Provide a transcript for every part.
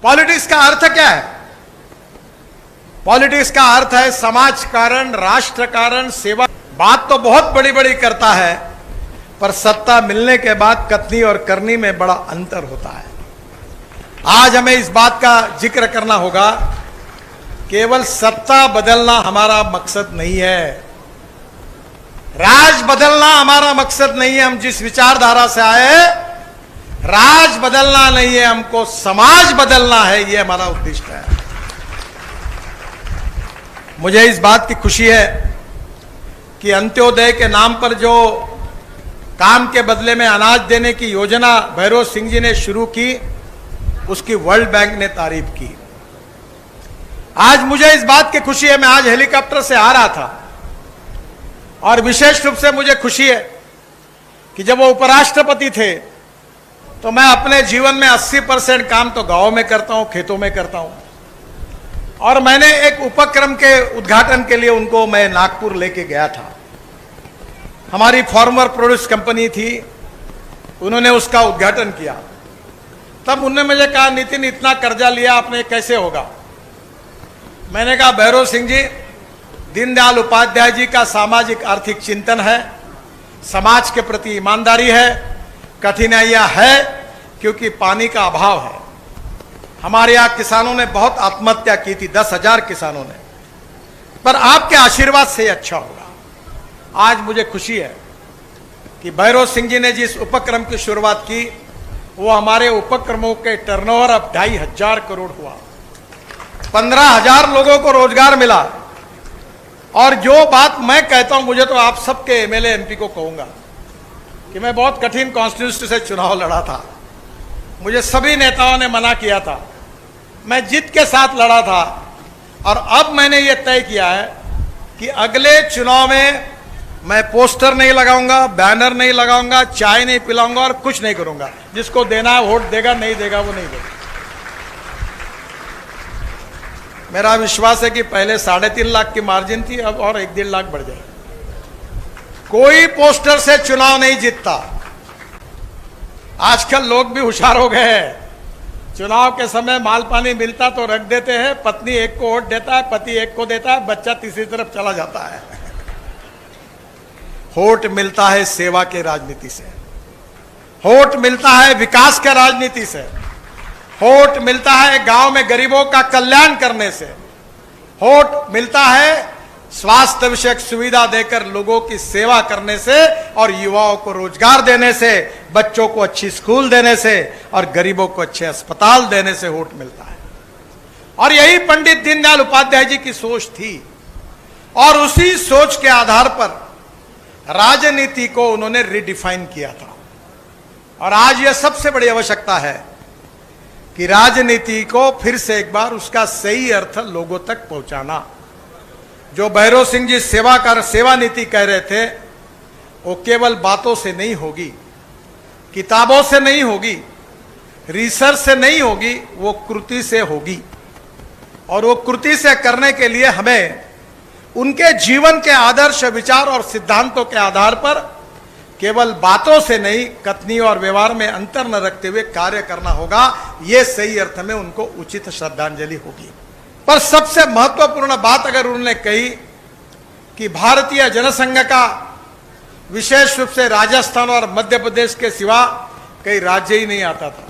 Politics का अर्थ क्या है? पॉलिटिक्स का अर्थ है समाज कारण, राष्ट्र कारण, सेवा। बात तो बहुत बड़ी बड़ी करता है, पर सत्ता मिलने के बाद कथनी और करनी में बड़ा अंतर होता है। आज हमें इस बात का जिक्र करना होगा, केवल सत्ता बदलना हमारा मकसद नहीं है, राज बदलना हमारा मकसद नहीं है। हम जिस विचारधारा से आए, राज बदलना नहीं है, हमको समाज बदलना है, यह हमारा उद्देश्य है। मुझे इस बात की खुशी है कि अंत्योदय के नाम पर जो काम के बदले में अनाज देने की योजना भैरव सिंह जी ने शुरू की, उसकी वर्ल्ड बैंक ने तारीफ की। आज मुझे इस बात की खुशी है, मैं आज हेलीकॉप्टर से आ रहा था और विशेष रूप से मुझे खुशी है कि जब वो उपराष्ट्रपति थे तो मैं अपने जीवन में 80% काम तो गांव में करता हूं, खेतों में करता हूं, और मैंने एक उपक्रम के उद्घाटन के लिए उनको मैं नागपुर लेके गया था। हमारी फार्मर प्रोड्यूस कंपनी थी, उन्होंने उसका उद्घाटन किया। तब उन्होंने मुझे कहा, नितिन इतना कर्जा लिया आपने, कैसे होगा? मैंने कहा, भैरव सिंह जी, दीनदयाल उपाध्याय जी का सामाजिक आर्थिक चिंतन है, समाज के प्रति ईमानदारी है, कठिनाइयां है क्योंकि पानी का अभाव है। हमारे यहाँ किसानों ने बहुत आत्महत्या की थी, 10,000 किसानों ने, पर आपके आशीर्वाद से अच्छा होगा। आज मुझे खुशी है कि भैरव सिंह जी ने जिस उपक्रम की शुरुआत की, वो हमारे उपक्रमों के टर्नओवर अब 2,500 करोड़ हुआ, 15,000 लोगों को रोजगार मिला। और जो बात मैं कहता हूं, मुझे तो आप सबके एमएलए एमपी को कहूंगा कि मैं बहुत कठिन कॉन्स्टिट्यूंसी से चुनाव लड़ा था, मुझे सभी नेताओं ने मना किया था, मैं जीत के साथ लड़ा था, और अब मैंने ये तय किया है कि अगले चुनाव में मैं पोस्टर नहीं लगाऊंगा, बैनर नहीं लगाऊंगा, चाय नहीं पिलाऊंगा और कुछ नहीं करूंगा। जिसको देना है वोट देगा, नहीं देगा वो नहीं देगा। मेरा विश्वास है कि पहले 3.5 लाख की मार्जिन थी, अब और 1-1.5 लाख बढ़ जाए। कोई पोस्टर से चुनाव नहीं जीतता। आजकल लोग भी होशियार हो गए हैं, चुनाव के समय माल पानी मिलता तो रख देते हैं, पत्नी एक को वोट देता है, पति एक को देता है, बच्चा तीसरी तरफ चला जाता है। वोट मिलता है सेवा के राजनीति से, वोट मिलता है विकास के राजनीति से, वोट मिलता है गांव में गरीबों का कल्याण करने से, वोट मिलता है स्वास्थ्य विषयक सुविधा देकर लोगों की सेवा करने से, और युवाओं को रोजगार देने से, बच्चों को अच्छी स्कूल देने से, और गरीबों को अच्छे अस्पताल देने से वोट मिलता है। और यही पंडित दीनदयाल उपाध्याय जी की सोच थी, और उसी सोच के आधार पर राजनीति को उन्होंने रिडिफाइन किया था। और आज यह सबसे बड़ी आवश्यकता है कि राजनीति को फिर से एक बार उसका सही अर्थ लोगों तक पहुंचाना। जो भैरव सिंह जी सेवा नीति कह रहे थे, वो केवल बातों से नहीं होगी, किताबों से नहीं होगी, रिसर्च से नहीं होगी, वो कृति से होगी। और वो कृति से करने के लिए हमें उनके जीवन के आदर्श विचार और सिद्धांतों के आधार पर केवल बातों से नहीं, कथनी और व्यवहार में अंतर न रखते हुए कार्य करना होगा। ये सही अर्थ में उनको उचित श्रद्धांजलि होगी। पर सबसे महत्वपूर्ण बात अगर उन्होंने कही कि भारतीय जनसंघ का विशेष रूप से राजस्थान और मध्य प्रदेश के सिवा कई राज्य ही नहीं आता था।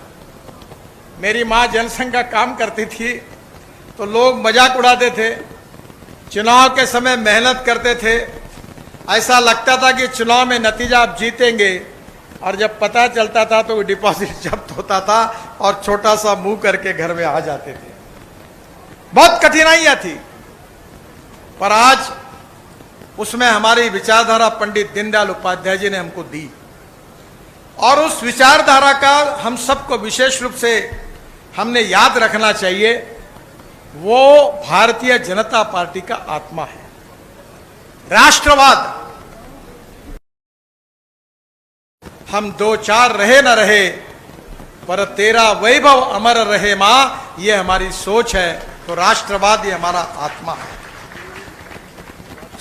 मेरी माँ जनसंघ का काम करती थी तो लोग मजाक उड़ाते थे, चुनाव के समय मेहनत करते थे, ऐसा लगता था कि चुनाव में नतीजा आप जीतेंगे, और जब पता चलता था तो डिपॉजिट जब्त होता था और छोटा सा मुंह करके घर में आ जाते थे। बहुत कठिनाइयां थी, पर आज उसमें हमारी विचारधारा पंडित दीनदयाल उपाध्याय जी ने हमको दी, और उस विचारधारा का हम सबको विशेष रूप से हमने याद रखना चाहिए। वो भारतीय जनता पार्टी का आत्मा है, राष्ट्रवाद। हम 2-4 रहे न रहे, पर तेरा वैभव अमर रहे मां, ये हमारी सोच है। तो राष्ट्रवाद ये हमारा आत्मा है।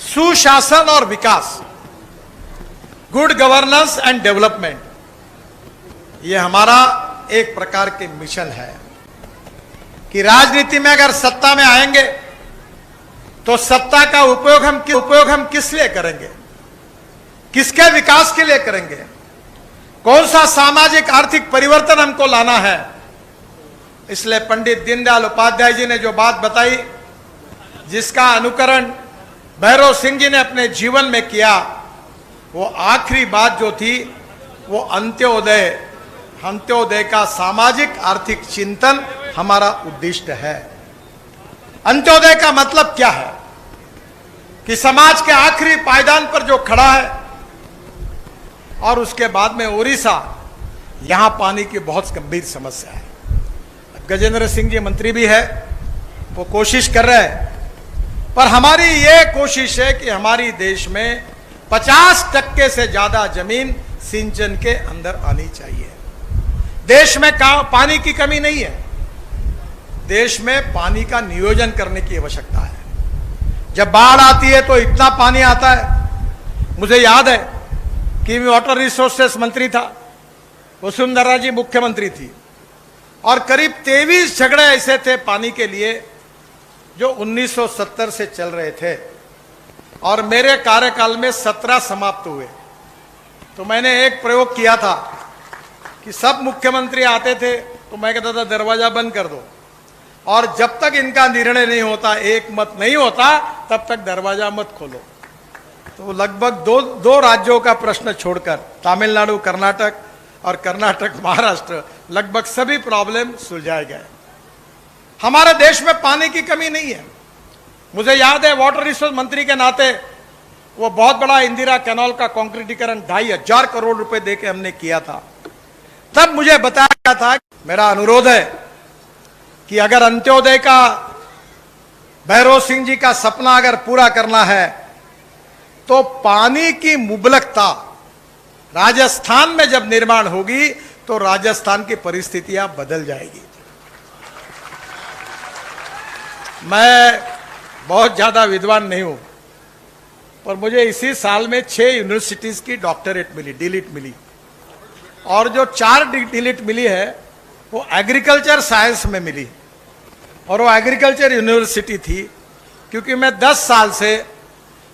सुशासन और विकास, गुड गवर्नेंस एंड डेवलपमेंट, ये हमारा एक प्रकार के मिशन है। कि राजनीति में अगर सत्ता में आएंगे तो सत्ता का उपयोग हम किस लिए करेंगे, किसके विकास के लिए करेंगे, कौन सा सामाजिक आर्थिक परिवर्तन हमको लाना है। इसलिए पंडित दीनदयाल उपाध्याय जी ने जो बात बताई, जिसका अनुकरण भैरव सिंह जी ने अपने जीवन में किया, वो आखिरी बात जो थी वो अंत्योदय का सामाजिक आर्थिक चिंतन हमारा उद्दिष्ट है। अंत्योदय का मतलब क्या है कि समाज के आखिरी पायदान पर जो खड़ा है, और उसके बाद में उड़ीसा, यहां पानी की बहुत गंभीर समस्या है। गजेंद्र सिंह जी मंत्री भी है, वो कोशिश कर रहे हैं, पर हमारी ये कोशिश है कि हमारी देश में 50% से ज्यादा जमीन सिंचन के अंदर आनी चाहिए। देश में पानी की कमी नहीं है, देश में पानी का नियोजन करने की आवश्यकता है। जब बाढ़ आती है तो इतना पानी आता है। मुझे याद है कि मैं वाटर रिसोर्सेस मंत्री था, वसुंधरा जी मुख्यमंत्री थी, और करीब 23 झगड़े ऐसे थे पानी के लिए जो 1970 से चल रहे थे, और मेरे कार्यकाल में 17 समाप्त हुए। तो मैंने एक प्रयोग किया था कि सब मुख्यमंत्री आते थे तो मैं कहता था दरवाजा बंद कर दो, और जब तक इनका निर्णय नहीं होता, एक मत नहीं होता, तब तक दरवाजा मत खोलो। तो लगभग दो राज्यों का प्रश्न छोड़कर, तमिलनाडु कर्नाटक और कर्नाटक महाराष्ट्र, लगभग सभी प्रॉब्लम सुलझाए गए। हमारे देश में पानी की कमी नहीं है। मुझे याद है वाटर रिसोर्स मंत्री के नाते वो बहुत बड़ा इंदिरा कैनाल का कंक्रीटीकरण 2,500 करोड़ रुपए देके हमने किया था। तब मुझे बताया गया था, मेरा अनुरोध है कि अगर अंत्योदय का, भैरव सिंह जी का सपना अगर पूरा करना है तो पानी की मुबलकता राजस्थान में जब निर्माण होगी तो राजस्थान की परिस्थितियां बदल जाएगी। मैं बहुत ज्यादा विद्वान नहीं हूं, पर मुझे इसी साल में 6 यूनिवर्सिटीज की डॉक्टरेट मिली, डीलिट मिली, और जो 4 डीलिट मिली है वो एग्रीकल्चर साइंस में मिली, और वो एग्रीकल्चर यूनिवर्सिटी थी क्योंकि मैं 10 साल से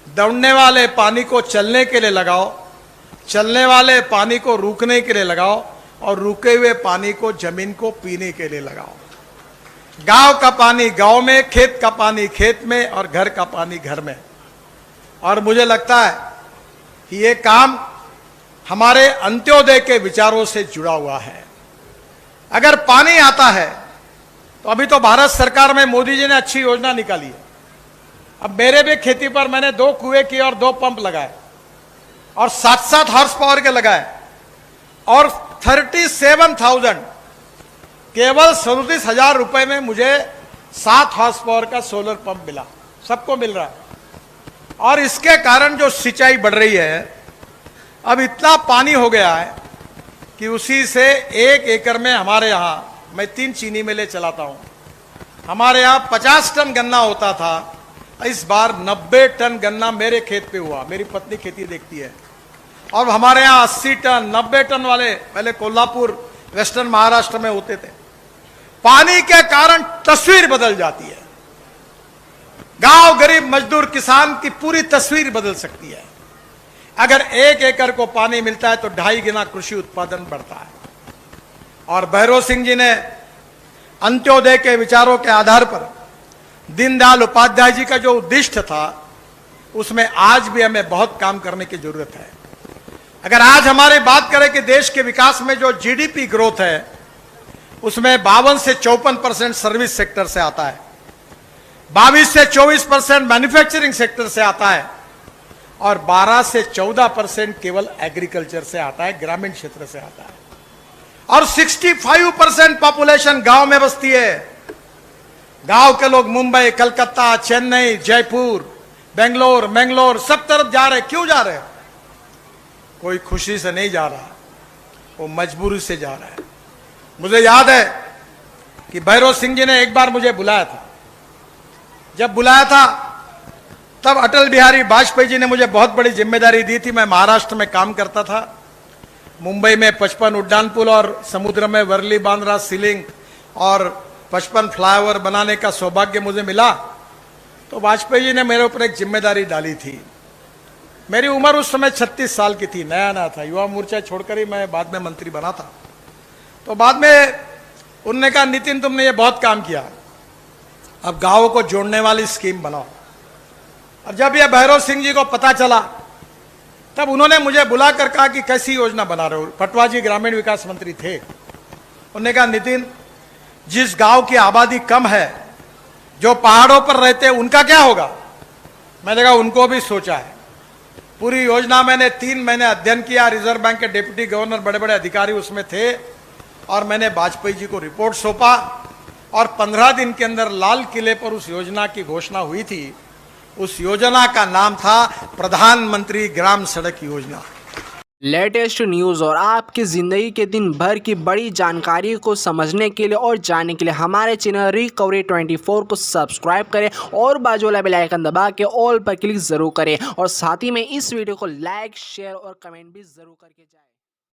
दौड़ने वाले पानी को चलने के लिए लगाओ, चलने वाले पानी को रुकने के लिए लगाओ, और रुके हुए पानी को जमीन को पीने के लिए लगाओ। गांव का पानी गांव में, खेत का पानी खेत में, और घर का पानी घर में। और मुझे लगता है कि ये काम हमारे अंत्योदय के विचारों से जुड़ा हुआ है। अगर पानी आता है तो अभी तो भारत सरकार में मोदी जी ने अच्छी योजना निकाली है। अब मेरे भी खेती पर मैंने 2 कुएं किए और 2 पंप लगाए, और 7-7 हॉर्स पावर के लगाए, और 37,000, केवल 37,000 रुपए में मुझे 7 हॉर्स पावर का सोलर पंप मिला। सबको मिल रहा है, और इसके कारण जो सिंचाई बढ़ रही है, अब इतना पानी हो गया है कि उसी से 1 एकड़ में हमारे यहां, मैं 3 चीनी मिलें चलाता हूं, हमारे यहां 50 टन गन्ना होता था, इस बार 90 टन गन्ना मेरे खेत पे हुआ। मेरी पत्नी खेती देखती है, और हमारे यहां 80 टन 90 टन वाले पहले कोल्हापुर वेस्टर्न महाराष्ट्र में होते थे। पानी के कारण तस्वीर बदल जाती है। गांव गरीब मजदूर किसान की पूरी तस्वीर बदल सकती है। अगर 1 एकड़ को पानी मिलता है तो 2.5 गुना कृषि उत्पादन बढ़ता है। और भैरव सिंह जी ने अंत्योदय के विचारों के आधार पर दीनदयाल उपाध्याय जी का जो उद्दिष्ट था, उसमें आज भी हमें बहुत काम करने की जरूरत है। अगर आज हमारी बात करें कि देश के विकास में जो जीडीपी ग्रोथ है, उसमें 52 से 54% सर्विस सेक्टर से आता है, 22 से 24% मैन्युफैक्चरिंग सेक्टर से आता है, और 12 से 14% केवल एग्रीकल्चर से आता है, ग्रामीण क्षेत्र से आता है। और 65% पॉपुलेशन गांव में बसती है। गांव के लोग मुंबई, कलकत्ता, चेन्नई, जयपुर, बेंगलोर, मैंगलोर सब तरफ जा रहे। क्यों जा रहे? कोई खुशी से नहीं जा रहा, वो मजबूरी से जा रहा है। मुझे याद है कि भैरव सिंह जी ने एक बार मुझे बुलाया था। जब बुलाया था तब अटल बिहारी वाजपेयी जी ने मुझे बहुत बड़ी जिम्मेदारी दी थी। मैं महाराष्ट्र में काम करता था। मुंबई में 55 उड्डान पुल और समुद्र में वर्ली बांद्रा सीलिंग और 55 फ्लाईओवर बनाने का सौभाग्य मुझे मिला तो वाजपेयी जी ने मेरे ऊपर एक जिम्मेदारी डाली थी। मेरी उम्र उस समय 36 साल की थी, नया नया था, युवा मोर्चा छोड़कर ही मैं बाद में मंत्री बना था। तो बाद में उन्होंने कहा नितिन तुमने ये बहुत काम किया, अब गांवों को जोड़ने वाली स्कीम बनाओ। अब जब ये भैरव सिंह जी को पता चला तब उन्होंने मुझे बुलाकर कहा कि कैसी योजना बना रहे हो। पटवा जी ग्रामीण विकास मंत्री थे। उन्होंने कहा नितिन जिस गांव की आबादी कम है, जो पहाड़ों पर रहते हैं, उनका क्या होगा। मैंने कहा उनको भी सोचा है। पूरी योजना मैंने 3 महीने अध्ययन किया। रिजर्व बैंक के डिप्टी गवर्नर, बड़े बड़े अधिकारी उसमें थे और मैंने वाजपेयी जी को रिपोर्ट सौंपा और 15 दिन के अंदर लाल किले पर उस योजना की घोषणा हुई थी। उस योजना का नाम था प्रधानमंत्री ग्राम सड़क योजना। लेटेस्ट न्यूज़ और आपकी ज़िंदगी के दिन भर की बड़ी जानकारी को समझने के लिए और जानने के लिए हमारे चैनल रिकवरी 24 को सब्सक्राइब करें और बाजू वाला बेल आइकन दबा के ऑल पर क्लिक ज़रूर करें और साथ ही में इस वीडियो को लाइक, शेयर और कमेंट भी ज़रूर करके जाएं।